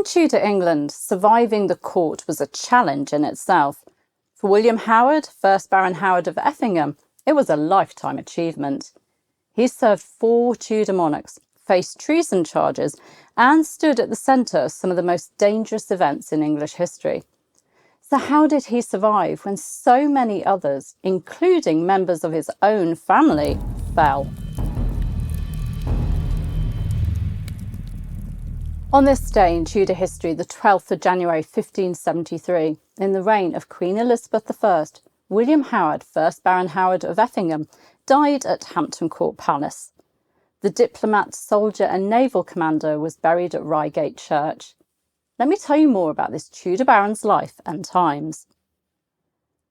Tudor England, surviving the court was a challenge in itself. For William Howard, 1st Baron Howard of Effingham, it was a lifetime achievement. He served 4 Tudor monarchs, faced treason charges, and stood at the centre of some of the most dangerous events in English history. So how did he survive when so many others, including members of his own family, fell? On this day in Tudor history, the 12th of January 1573, in the reign of Queen Elizabeth I, William Howard, 1st Baron Howard of Effingham, died at Hampton Court Palace. The diplomat, soldier and naval commander was buried at Reigate Church. Let me tell you more about this Tudor baron's life and times.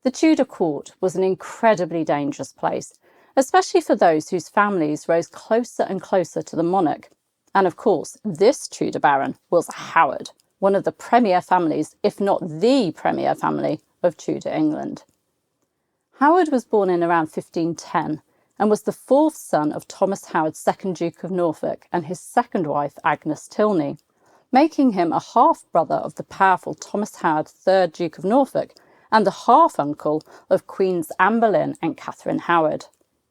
The Tudor court was an incredibly dangerous place, especially for those whose families rose closer and closer to the monarch. And of course, this Tudor baron was Howard, one of the premier families, if not the premier family, of Tudor England. Howard was born in around 1510 and was the 4th son of Thomas Howard, 2nd Duke of Norfolk, and his second wife, Agnes Tilney, making him a half-brother of the powerful Thomas Howard, 3rd Duke of Norfolk, and the half-uncle of Queens Anne Boleyn and Catherine Howard.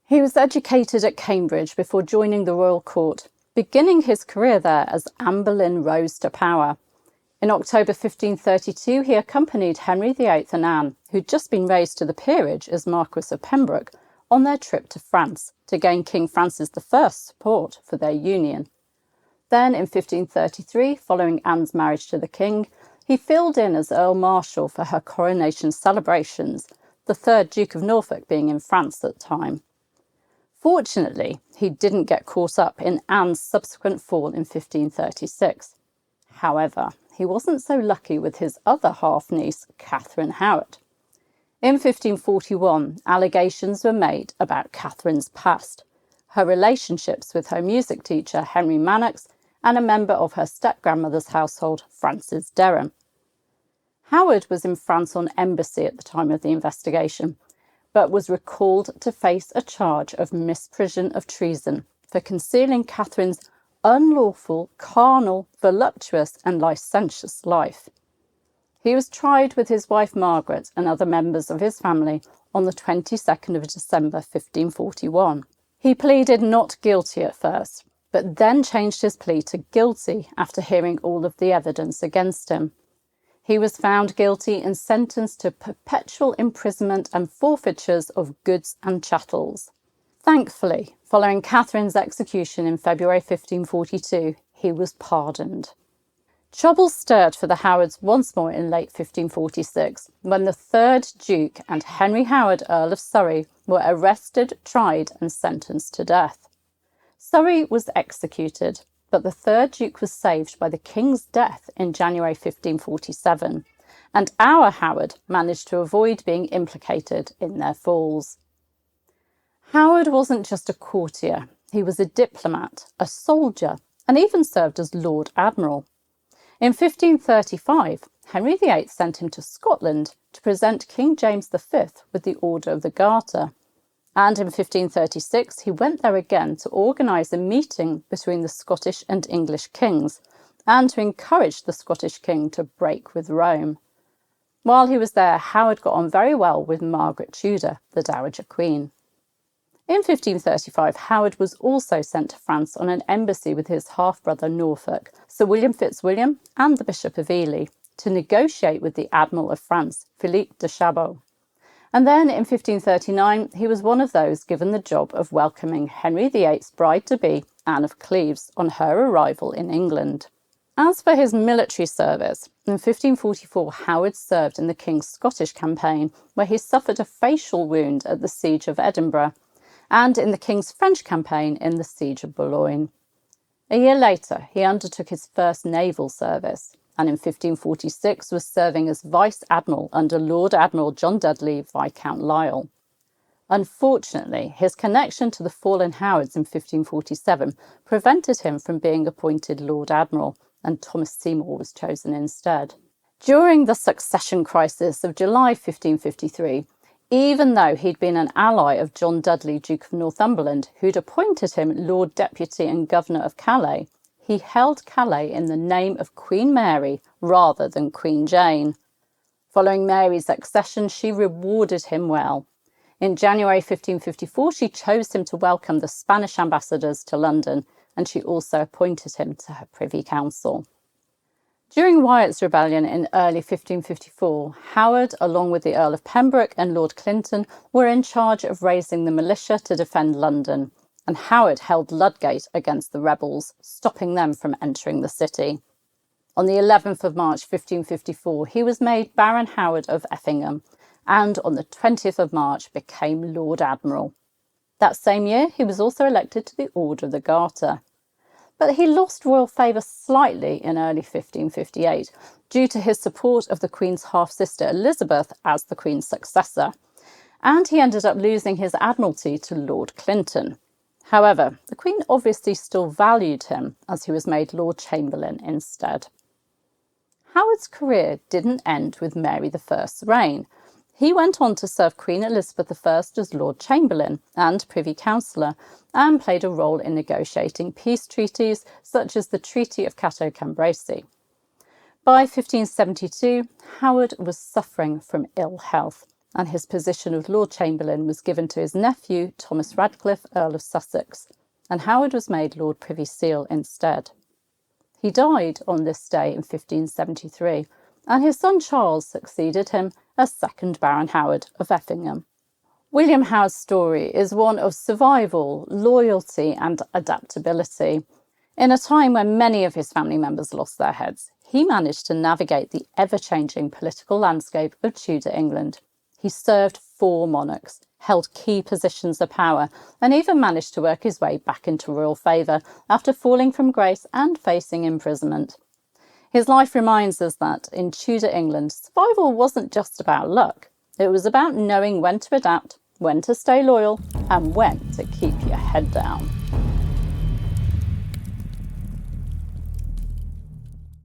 He was educated at Cambridge before joining the royal court, beginning his career there as Anne Boleyn rose to power. In October 1532, he accompanied Henry VIII and Anne, who'd just been raised to the peerage as Marquess of Pembroke, on their trip to France to gain King Francis I's support for their union. Then, in 1533, following Anne's marriage to the king, he filled in as Earl Marshal for her coronation celebrations, the 3rd Duke of Norfolk being in France at the time. Fortunately, he didn't get caught up in Anne's subsequent fall in 1536. However, he wasn't so lucky with his other half-niece, Catherine Howard. In 1541, allegations were made about Catherine's past, her relationships with her music teacher, Henry Manox, and a member of her step-grandmother's household, Frances Derham. Howard was in France on embassy at the time of the investigation, but was recalled to face a charge of misprision of treason for concealing Catherine's unlawful, carnal, voluptuous and licentious life. He was tried with his wife Margaret and other members of his family on the 22nd of December 1541. He pleaded not guilty at first, but then changed his plea to guilty after hearing all of the evidence against him. He was found guilty and sentenced to perpetual imprisonment and forfeitures of goods and chattels. Thankfully, following Catherine's execution in February 1542, he was pardoned. Trouble stirred for the Howards once more in late 1546, when the 3rd Duke and Henry Howard, Earl of Surrey, were arrested, tried and sentenced to death. Surrey was executed, but the 3rd Duke was saved by the King's death in January 1547, and our Howard managed to avoid being implicated in their falls. Howard wasn't just a courtier, he was a diplomat, a soldier, and even served as Lord Admiral. In 1535, Henry VIII sent him to Scotland to present King James V with the Order of the Garter. And in 1536, he went there again to organise a meeting between the Scottish and English kings, and to encourage the Scottish king to break with Rome. While he was there, Howard got on very well with Margaret Tudor, the Dowager Queen. In 1535, Howard was also sent to France on an embassy with his half-brother Norfolk, Sir William Fitzwilliam and the Bishop of Ely, to negotiate with the Admiral of France, Philippe de Chabot. And then in 1539, he was one of those given the job of welcoming Henry VIII's bride-to-be, Anne of Cleves, on her arrival in England. As for his military service, in 1544, Howard served in the King's Scottish campaign, where he suffered a facial wound at the Siege of Edinburgh, and in the King's French campaign in the Siege of Boleyn. A year later, he undertook his first naval service, and in 1546 was serving as Vice Admiral under Lord Admiral John Dudley, Viscount Lisle. Unfortunately, his connection to the fallen Howards in 1547 prevented him from being appointed Lord Admiral, and Thomas Seymour was chosen instead. During the succession crisis of July 1553, even though he'd been an ally of John Dudley, Duke of Northumberland, who'd appointed him Lord Deputy and Governor of Calais, he held Calais in the name of Queen Mary rather than Queen Jane. Following Mary's accession, she rewarded him well. In January 1554, she chose him to welcome the Spanish ambassadors to London, and she also appointed him to her Privy Council. During Wyatt's rebellion in early 1554, Howard, along with the Earl of Pembroke and Lord Clinton, were in charge of raising the militia to defend London, and Howard held Ludgate against the rebels, stopping them from entering the city. On the 11th of March 1554, he was made Baron Howard of Effingham, and on the 20th of March became Lord Admiral. That same year, he was also elected to the Order of the Garter. But he lost royal favour slightly in early 1558 due to his support of the Queen's half-sister Elizabeth as the Queen's successor, and he ended up losing his admiralty to Lord Clinton. However, the Queen obviously still valued him, as he was made Lord Chamberlain instead. Howard's career didn't end with Mary I's reign. He went on to serve Queen Elizabeth I as Lord Chamberlain and Privy Councillor, and played a role in negotiating peace treaties such as the Treaty of Cateau-Cambrésis. By 1572, Howard was suffering from ill health, and his position of Lord Chamberlain was given to his nephew, Thomas Radcliffe, Earl of Sussex, and Howard was made Lord Privy Seal instead. He died on this day in 1573, and his son Charles succeeded him as second Baron Howard of Effingham. William Howard's story is one of survival, loyalty and adaptability. In a time when many of his family members lost their heads, he managed to navigate the ever-changing political landscape of Tudor England. He served 4 monarchs, held key positions of power, and even managed to work his way back into royal favour after falling from grace and facing imprisonment. His life reminds us that in Tudor England, survival wasn't just about luck. It was about knowing when to adapt, when to stay loyal, and when to keep your head down.